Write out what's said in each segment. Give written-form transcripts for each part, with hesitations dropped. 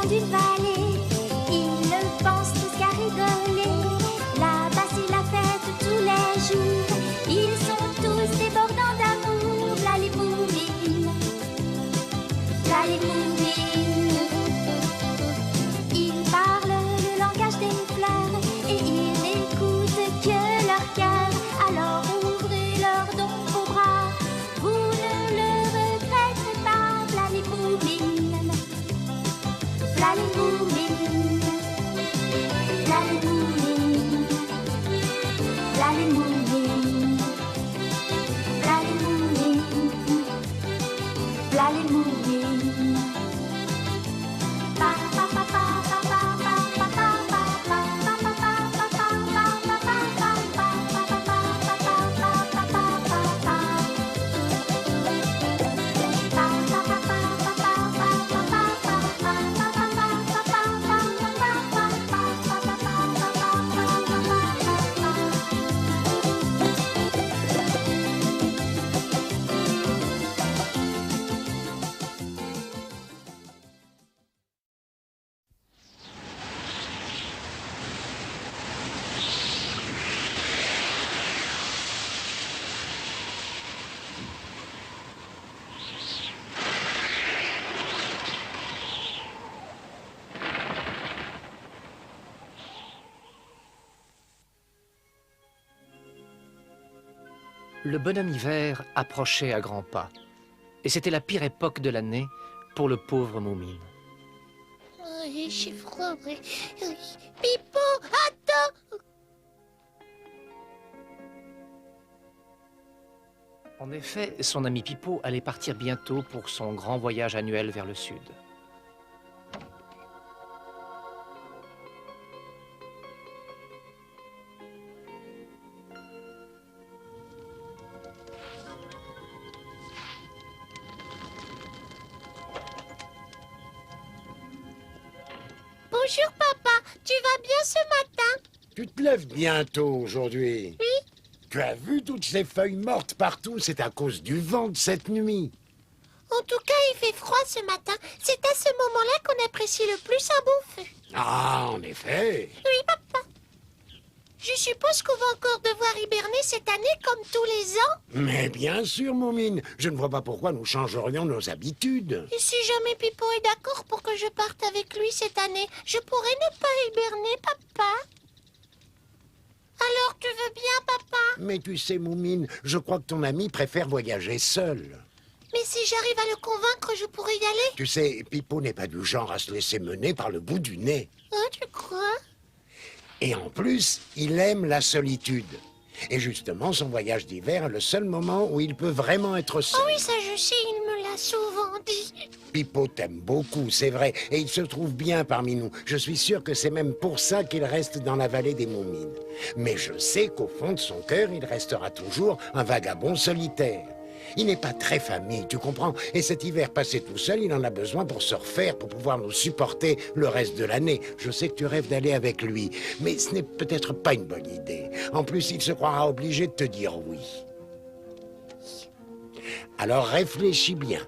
d'une vallée. Ils ne pensent tous qu'à rigoler. Là-bas c'est la fête tous les jours. Ils sont tous débordants d'amour. V'là les moumines, v'là les moumines. Ils parlent le langage des fleurs et ils n'écoutent que leur cœur. Alors ouvrez leurs dons vos bras, vous ne le regretterez pas. V'là les moumines, v'là les moumines, v'là les moumines, v'là les moumines, v'là les moumines, v'là les moumines. Le bonhomme hiver approchait à grands pas, et c'était la pire époque de l'année pour le pauvre Moumine. J'ai froid, oui. Pipo, attends! En effet, son ami Pipo allait partir bientôt pour son grand voyage annuel vers le sud. Bonjour, papa. Tu vas bien ce matin? Tu te lèves bientôt aujourd'hui. Oui. Tu as vu toutes ces feuilles mortes partout? C'est à cause du vent de cette nuit. En tout cas, il fait froid ce matin. C'est à ce moment-là qu'on apprécie le plus un bon feu. Ah, en effet. Oui, papa. Je suppose qu'on va encore devoir hiberner cette année comme tous les ans. Mais bien sûr, Moumine. Je ne vois pas pourquoi nous changerions nos habitudes. Et si jamais Pipo est d'accord pour que je parte avec lui cette année, je pourrais ne pas hiberner, papa. Alors, tu veux bien, papa? Mais tu sais, Moumine, je crois que ton ami préfère voyager seul. Mais si j'arrive à le convaincre, je pourrais y aller. Tu sais, Pipo n'est pas du genre à se laisser mener par le bout du nez. Oh, tu crois? Et en plus, il aime la solitude. Et justement, son voyage d'hiver est le seul moment où il peut vraiment être seul. Oh oui, ça je sais, il me l'a souvent dit. Pipo t'aime beaucoup, c'est vrai, et il se trouve bien parmi nous. Je suis sûr que c'est même pour ça qu'il reste dans la vallée des Moumines. Mais je sais qu'au fond de son cœur, il restera toujours un vagabond solitaire. Il n'est pas très famille, tu comprends? Et cet hiver passé tout seul, il en a besoin pour se refaire, pour pouvoir nous supporter le reste de l'année. Je sais que tu rêves d'aller avec lui, mais ce n'est peut-être pas une bonne idée. En plus, il se croira obligé de te dire oui. Alors réfléchis bien.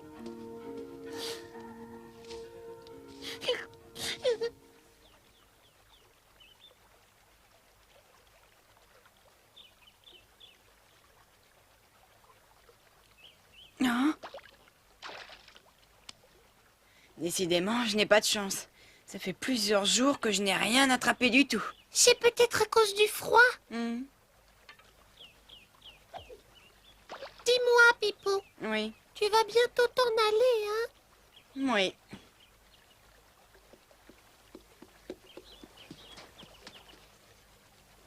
Non. Décidément, je n'ai pas de chance. Ça fait plusieurs jours que je n'ai rien attrapé du tout. C'est peut-être à cause du froid. Hmm. Dis-moi, Pipo, Oui, tu vas bientôt t'en aller, hein? oui.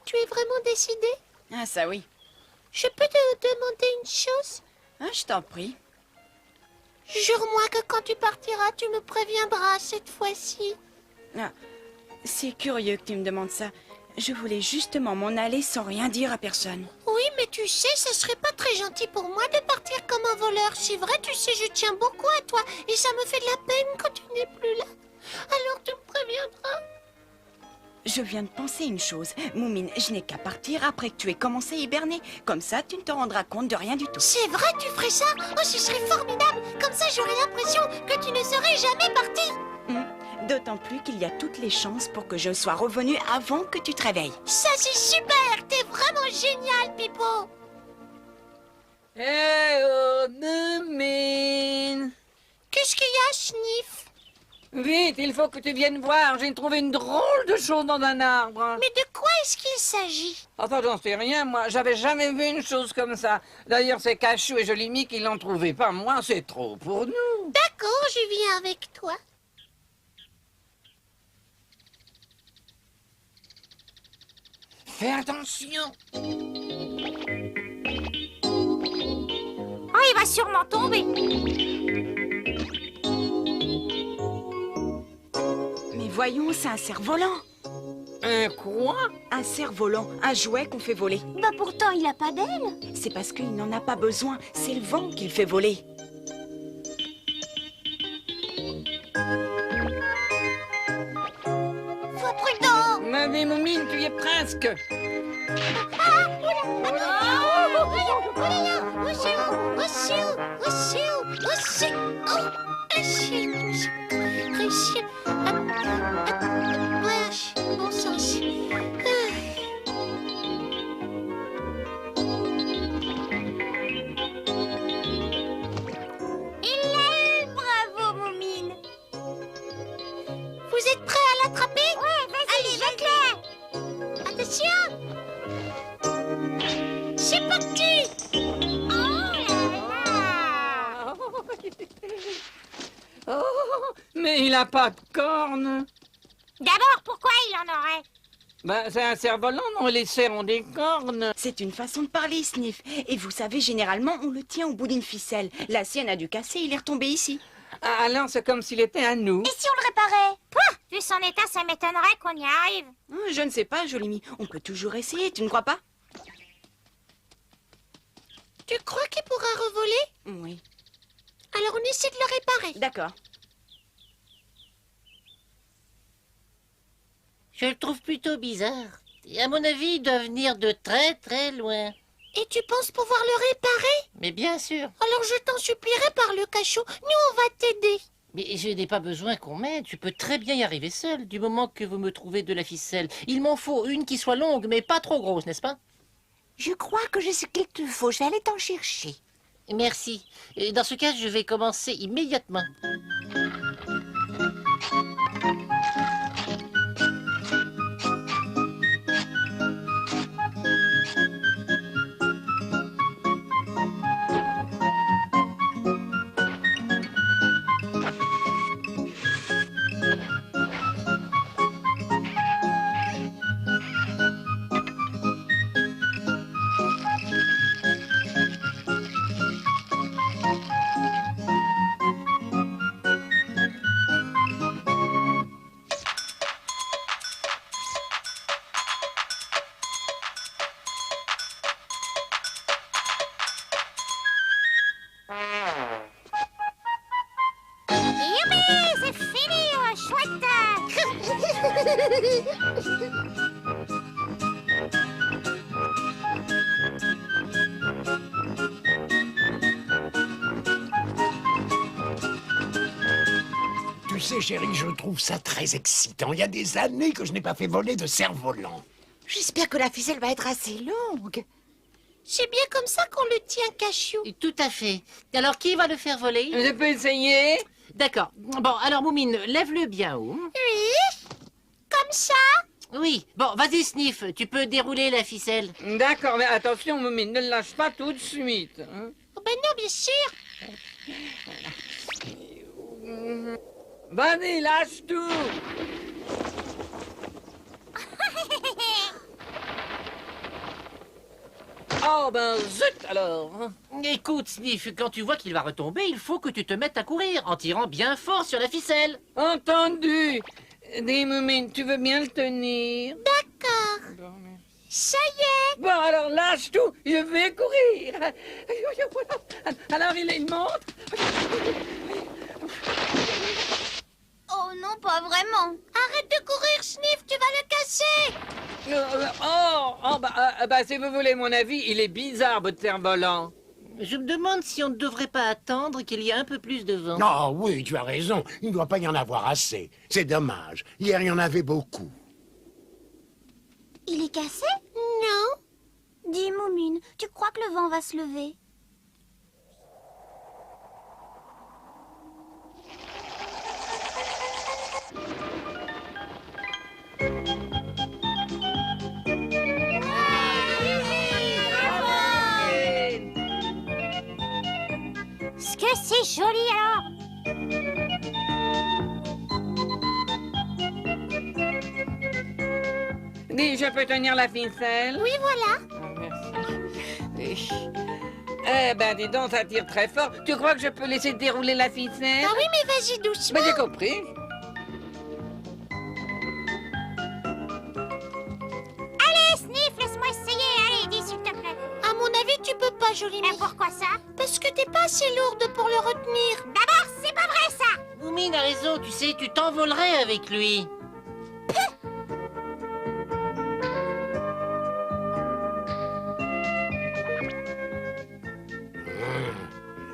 Tu es vraiment décidé? Ah, ça oui. Je peux te demander une chose? Ah, je t'en prie. Jure-moi que quand tu partiras, tu me préviendras cette fois-ci. Ah, c'est curieux que tu me demandes ça. Je voulais justement m'en aller sans rien dire à personne. Oui, mais tu sais, ce serait pas très gentil pour moi de partir comme un voleur. C'est vrai, tu sais, je tiens beaucoup à toi et ça me fait de la peine quand tu n'es plus là. Alors tu me préviendras. Je viens de penser une chose. Moumine, je n'ai qu'à partir après que tu aies commencé à hiberner. Comme ça, tu ne te rendras compte de rien du tout. C'est vrai, tu ferais ça? Oh, ce serait formidable. Comme ça, j'aurais l'impression que tu ne serais jamais parti. D'autant plus qu'il y a toutes les chances pour que je sois revenue avant que tu te réveilles. Ça, c'est super! T'es vraiment génial, Pipo! Eh oh, Moumine! Qu'est-ce qu'il y a, Sniff? Vite, il faut que tu viennes voir. J'ai trouvé une drôle de chose dans un arbre. Mais de quoi est-ce qu'il s'agit? Enfin, j'en sais rien, moi. J'avais jamais vu une chose comme ça. D'ailleurs, c'est Cachou et Jolimi qui l'ont trouvé. Pas moi, c'est trop pour nous. D'accord, je viens avec toi. Fais attention. Oh, il va sûrement tomber. Mais voyons, c'est un cerf-volant. Un quoi? Un cerf-volant, un jouet qu'on fait voler. Bah pourtant, il a pas d'aile. C'est parce qu'il n'en a pas besoin. C'est le vent qui le fait voler. Sois prudent! Ma vie, Moumine, tu y es presque. Bon sens. Il l'a eu, bravo, Moumine. Vous êtes prêts à l'attraper? Ouais, vas-y, jette-le. Attention! C'est parti! Oh, mais il a pas de cornes. D'abord, pourquoi il en aurait? Ben, c'est un cerf-volant, non? Les cerfs ont des cornes. C'est une façon de parler, Sniff. Et vous savez, généralement, on le tient au bout d'une ficelle. La sienne a dû casser, il est retombé ici. Ah, alors, c'est comme s'il était à nous. Et si on le réparait? Pouah, vu son état, ça m'étonnerait qu'on y arrive. Je ne sais pas, Jolimi. On peut toujours essayer, tu ne crois pas? Tu crois qu'il pourra revoler? Oui. Alors on essaie de le réparer. D'accord. Je le trouve plutôt bizarre. Et à mon avis, il doit venir de très très loin. Et tu penses pouvoir le réparer? Mais bien sûr. Alors je t'en supplierai par le cachot. Nous, on va t'aider. Mais je n'ai pas besoin qu'on m'aide. Tu peux très bien y arriver seul, du moment que vous me trouvez de la ficelle. Il m'en faut une qui soit longue, mais pas trop grosse, n'est-ce pas? Je crois que j'ai ce qu'il te faut. Je vais aller t'en chercher. Merci. Et dans ce cas, je vais commencer immédiatement. Youpi, c'est fini, chouette. Tu sais, chérie, je trouve ça très excitant. Il y a des années que je n'ai pas fait voler de cerf-volant. J'espère que la ficelle va être assez longue. C'est bien comme ça qu'on le tient, cachou. Tout à fait. Alors, qui va le faire voler? Je peux essayer? D'accord. Bon, alors, Moumine, lève-le bien haut. Oui? Comme ça? Oui. Bon, vas-y, Sniff, tu peux dérouler la ficelle. D'accord, mais attention, Moumine, ne le lâche pas tout de suite. Hein. Oh ben non, bien sûr. Vas-y, lâche tout. Oh ben zut alors. Écoute, Sniff, quand tu vois qu'il va retomber, il faut que tu te mettes à courir en tirant bien fort sur la ficelle. Entendu. Dis, Moumine, tu veux bien le tenir? D'accord. Bon, mais- Ça y est. Bon, alors lâche tout, je vais courir. Alors il monte. Oh non, pas vraiment. Arrête de courir, Sniff, tu vas le casser. Bah, si vous voulez mon avis, il est bizarre, votre cerf-volant. Je me demande si on ne devrait pas attendre qu'il y ait un peu plus de vent. Ah oui, tu as raison. Il ne doit pas y en avoir assez. C'est dommage. Hier, il y en avait beaucoup. Il est cassé? Non. Dis, Moumine, tu crois que le vent va se lever? Ce que c'est joli alors! Dis, je peux tenir la ficelle? Oui, voilà. Oh, merci. Eh ben, dis donc, ça tire très fort. Tu crois que je peux laisser dérouler la ficelle? Ah oui, mais vas-y doucement. Ben, j'ai compris. Allez, Sniff, laisse-moi essayer. Allez, dis s'il te plaît. À mon avis, tu peux pas, Jolie Et Mie. pourquoi ça? Parce que t'es pas assez lourde pour le retenir. D'abord, c'est pas vrai ça! Moumine a raison, tu sais, tu t'envolerais avec lui.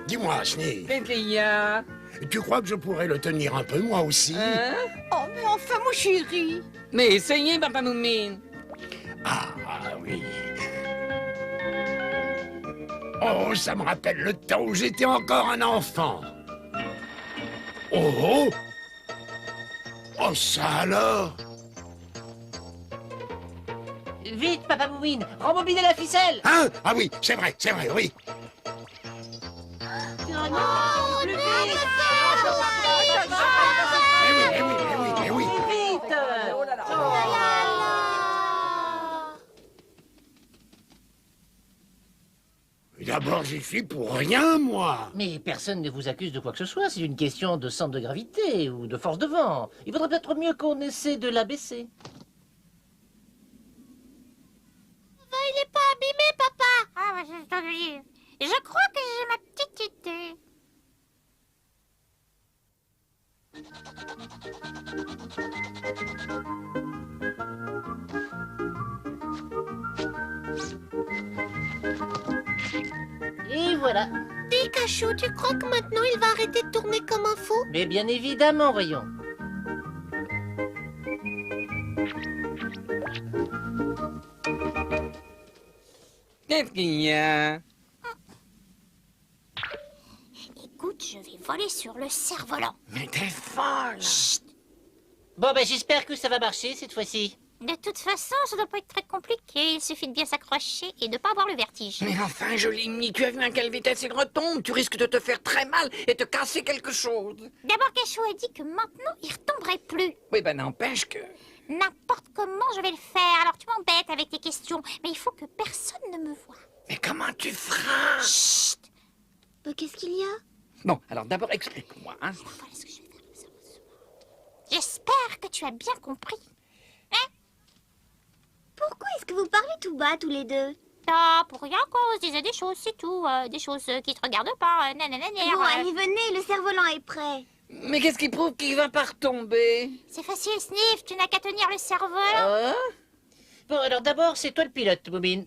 Dis-moi, Sniff, Qu'est-ce qu'il y a? tu crois que je pourrais le tenir un peu moi aussi? Hein? Oh, mais enfin, mon chéri. Mais essayez, papa Moumine. Ah oui. Oh, ça me rappelle le temps où j'étais encore un enfant. Oh oh! Oh, ça alors? Vite, papa Moumine, rembobinez la ficelle. Hein? Ah oui, c'est vrai, oui. Eh oui. Vite. D'abord, j'y suis pour rien, moi. Mais personne ne vous accuse de quoi que ce soit, c'est une question de centre de gravité ou de force de vent. Il vaudrait peut-être mieux qu'on essaie de l'abaisser. Il est pas abîmé, papa. Ah, ouais, j'ai entendu dire. Je crois que j'ai ma petite idée. Et voilà. Dis, Cachou, tu crois que maintenant il va arrêter de tourner comme un fou? Mais bien évidemment, voyons. Qu'est-ce qu'il y a? Écoute, je vais voler sur le cerf-volant. Mais t'es folle! Bon, ben j'espère que ça va marcher cette fois-ci. De toute façon, ça doit pas être très compliqué. Il suffit de bien s'accrocher et de pas avoir le vertige. Mais enfin, Jolie Mie, tu as vu à quelle vitesse il retombe? Tu risques de te faire très mal et te casser quelque chose. D'abord, Cachou a dit que maintenant, il retomberait plus. Oui, ben n'empêche que... N'importe comment, je vais le faire. Alors, tu m'embêtes avec tes questions. Mais il faut que personne ne me voie. Mais comment tu feras? Chut! Qu'est-ce qu'il y a? Bon, alors d'abord explique-moi. Hein. Voilà ce que je vais faire. J'espère que tu as bien compris. Hein? Pourquoi est-ce que vous parlez tout bas, tous les deux? Ah, pour rien qu'on se disait des choses, c'est tout. Des choses qui te regardent pas. Bon, allez, venez, le cerf-volant est prêt. Mais qu'est-ce qui prouve qu'il va pas retomber? C'est facile, Sniff. Tu n'as qu'à tenir le cerf-volant. Hein? Bon, alors d'abord, c'est toi le pilote, Moumine.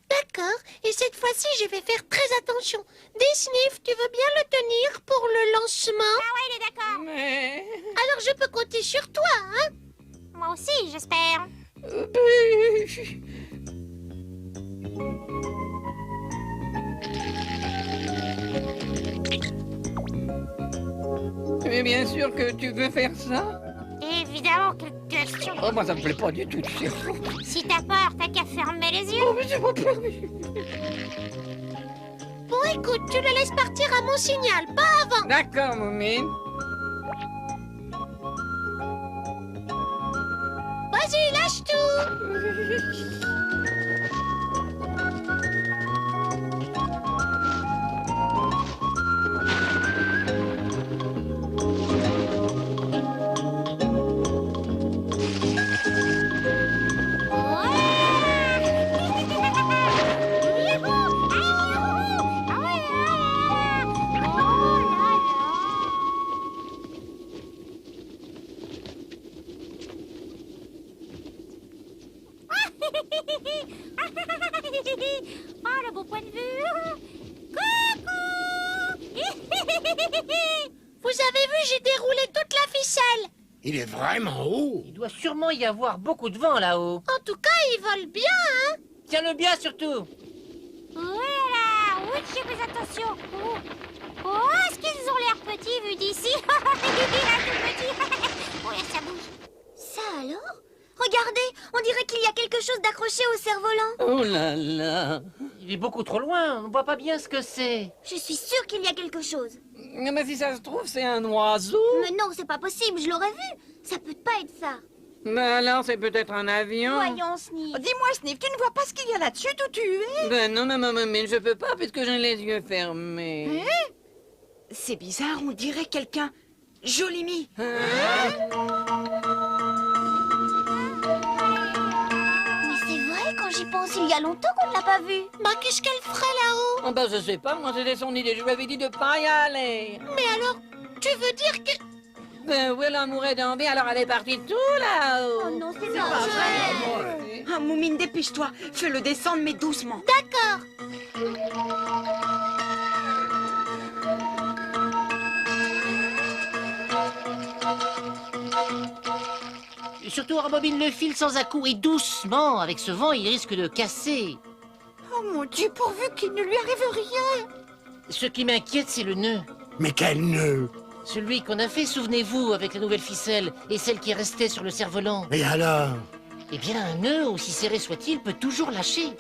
D'accord. Et cette fois-ci, je vais faire très attention. Dis, Sniff, tu veux bien le tenir pour le lancement? Ah ouais, il est d'accord. Mais... Alors je peux compter sur toi, hein? Moi aussi, j'espère. Mais bien sûr que tu veux faire ça? Évidemment, quelle question. Oh, moi ça me plaît pas du tout, tu sais. Si t'as peur, t'as qu'à fermer les yeux. Oh, mais c'est pas permis. Bon, écoute, tu le laisses partir à mon signal, pas avant. D'accord, Moumine. Vas-y, lâche tout. Oh, le beau point de vue. Coucou! Vous avez vu, j'ai déroulé toute la ficelle. Il est vraiment haut. Il doit sûrement y avoir beaucoup de vent là-haut. En tout cas, il vole bien, hein. Tiens-le bien surtout. Voilà, oui, je fais attention. Oh, oh, est-ce qu'ils ont l'air petits vu d'ici? Il est tout petit. Oh, là, ça bouge. Ça alors? Regardez, on dirait qu'il y a quelque chose d'accroché au cerf-volant. Oh là là. Il est beaucoup trop loin, on ne voit pas bien ce que c'est. Je suis sûre qu'il y a quelque chose. Mais si ça se trouve, c'est un oiseau. Mais non, c'est pas possible, je l'aurais vu. Ça peut pas être ça. Ben alors, c'est peut-être un avion. Voyons, Sneak. Dis-moi, Sniff, tu ne vois pas ce qu'il y a là-dessus d'où tu es? Ben non, mais je peux pas puisque j'ai les yeux fermés. C'est bizarre, on dirait quelqu'un. Jolimi. Mais c'est vrai, quand j'y pense, il y a longtemps qu'on ne l'a pas vu. Bah, qu'est-ce qu'elle ferait là-haut? Oh ben je sais pas, moi c'était son idée, je lui avais dit de pas y aller. Mais alors, tu veux dire que... Ben oui, elle en mourait d'envie, alors elle est partie tout là-haut. Oh non, c'est pas vrai. Ah, Moumine, dépêche-toi. Fais-le descendre, mais doucement. D'accord. Et surtout, rembobine le fil sans à-coups et doucement. Avec ce vent, il risque de casser. Oh mon Dieu, pourvu qu'il ne lui arrive rien. Ce qui m'inquiète, c'est le nœud. Mais quel nœud! Celui qu'on a fait, souvenez-vous, avec la nouvelle ficelle et celle qui restait sur le cerf-volant. Et alors? Eh bien, un nœud, aussi serré soit-il, peut toujours lâcher.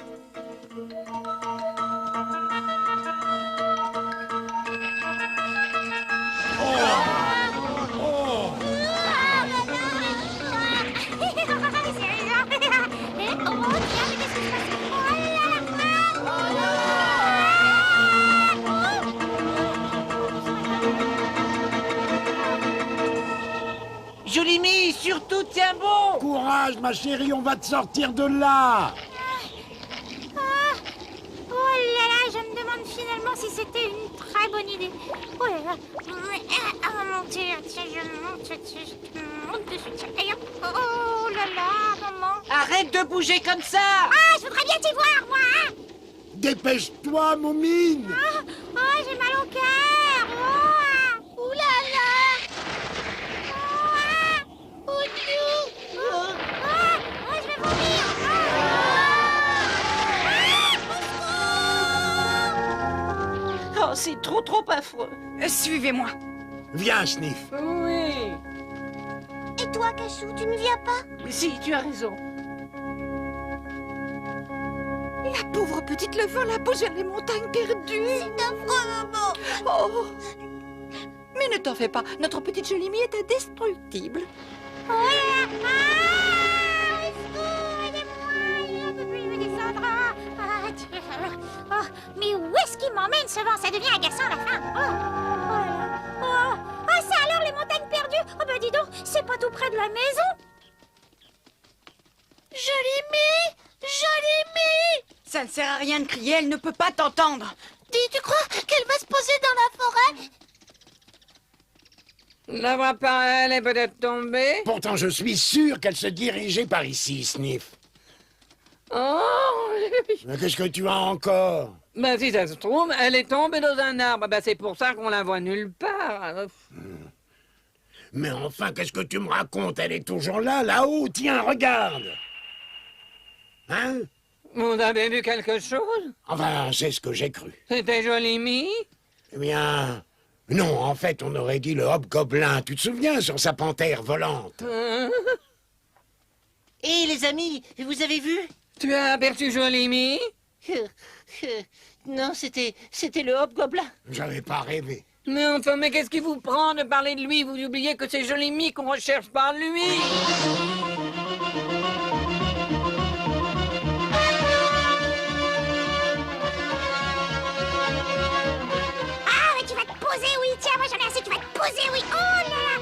Jolimi, surtout, tiens bon! Courage, ma chérie, on va te sortir de là! Oh là là, je me demande finalement si c'était une très bonne idée. Oh là là. Ah, mon Dieu, tiens, je monte dessus, tiens. Aïe, oh là là, maman. Arrête de bouger comme ça! Ah, je voudrais bien t'y voir, moi, hein. Dépêche-toi, Moumine! Ah, j'ai mal au cœur. Oh, ouh là là. Oh, oh, je vais vomir. Oh, c'est trop affreux. Suivez-moi. Viens, Sniff. Oui. Et toi, Cachou, tu ne viens pas? Si, tu as raison. La pauvre petite le vol a posé les montagnes perdues. C'est affreux, maman. Oh. Mais ne t'en fais pas, notre petite Jolimi est indestructible. Oh là là. Au secours, aidez-moi, il ne peut plus me descendre. Dieu. Oh, mais où est-ce qu'il m'emmène ce vent? Ça devient agaçant à la fin. Oh là là. Oh, ça alors, les montagnes perdues? Oh ben dis donc, c'est pas tout près de la maison. Jolimi! Jolimi! Ça ne sert à rien de crier, elle ne peut pas t'entendre. Dis, tu crois qu'elle va se poser dans la forêt? La vois pas, elle est peut-être tombée. Pourtant, je suis sûr qu'elle se dirigeait par ici, Sniff. Oh. Mais qu'est-ce que tu as encore? Ben si ça se trouve, elle est tombée dans un arbre. Ben c'est pour ça qu'on la voit nulle part. Mais enfin, qu'est-ce que tu me racontes? Elle est toujours là, là-haut. Tiens, regarde. Hein? Vous avez vu quelque chose? Enfin, c'est ce que j'ai cru. C'était Jolimi? Eh bien, non, en fait, on aurait dit le hobgoblin. Tu te souviens, sur sa panthère volante? Et les amis, vous avez vu? Tu as aperçu Jolimi? Non, c'était le hobgoblin. J'avais pas rêvé. Mais enfin, mais qu'est-ce qui vous prend de parler de lui? Vous oubliez que c'est Jolimi qu'on recherche par lui. Ah, mais tu vas te poser, oui. Tiens, moi j'en ai assez, tu vas te poser, oui. Oh là là.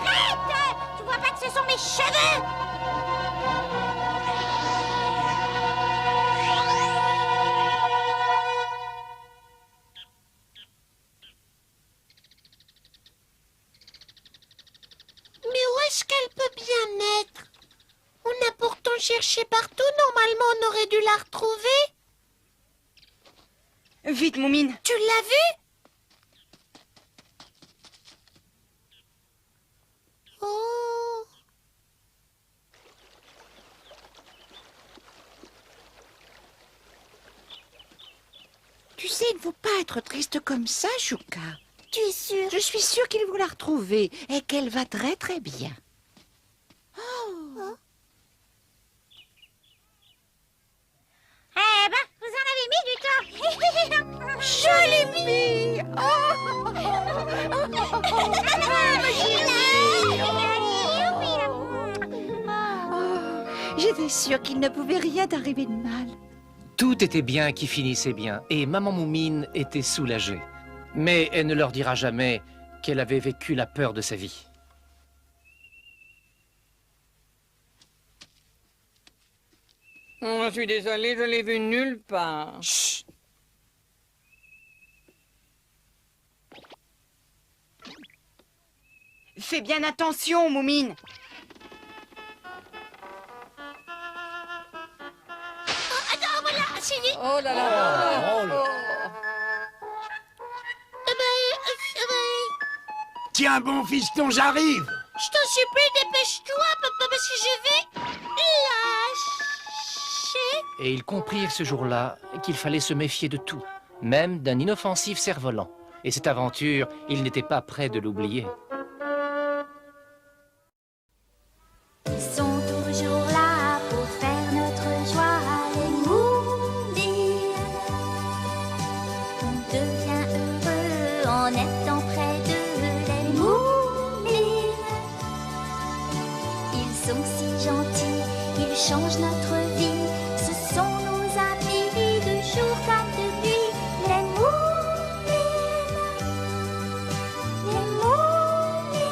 Arrête! Tu vois pas que ce sont mes cheveux? est-ce qu'elle peut bien être? On a pourtant cherché partout. Normalement, on aurait dû la retrouver. Vite, Moumine. Tu l'as vue? Oh. Tu sais, il ne faut pas être triste comme ça, Chouka. Tu es sûre? Je suis sûre qu'ils vont la retrouver et qu'elle va très très bien. Eh ben, vous en avez mis du temps. Je l'ai mis. J'étais sûre qu'il ne pouvait rien arriver de mal. Tout était bien qui finissait bien, et maman Moumine était soulagée. Mais elle ne leur dira jamais qu'elle avait vécu la peur de sa vie. Oh, je suis désolée, je l'ai vue nulle part. Chut. Fais bien attention, Moumine. Attends, voilà, c'est dit. Oh là là. Oh là. Tiens, bon fiston, j'arrive. Je t'en supplie, dépêche-toi, papa, parce que je vais lâcher. Et ils comprirent ce jour-là qu'il fallait se méfier de tout, même d'un inoffensif cerf-volant. Et cette aventure, ils n'étaient pas prêts de l'oublier. Ils sont toujours là pour faire notre joie, les Moumines. On devient heureux en étant près d'eux, les Moumines. Ils sont si gentils, ils changent notre vie. Ce sont nos amis de jour comme de nuit, les Moumines. Les Moumines.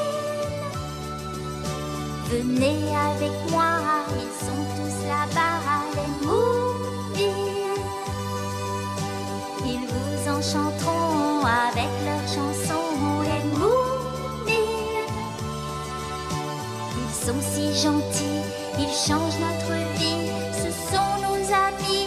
Venez avec moi, ils sont tous là-bas, les Moumines. Ils vous enchanteront avec leurs chansons, les Moumines. Ils sont si gentils, ils changent notre vie, ce sont nos amis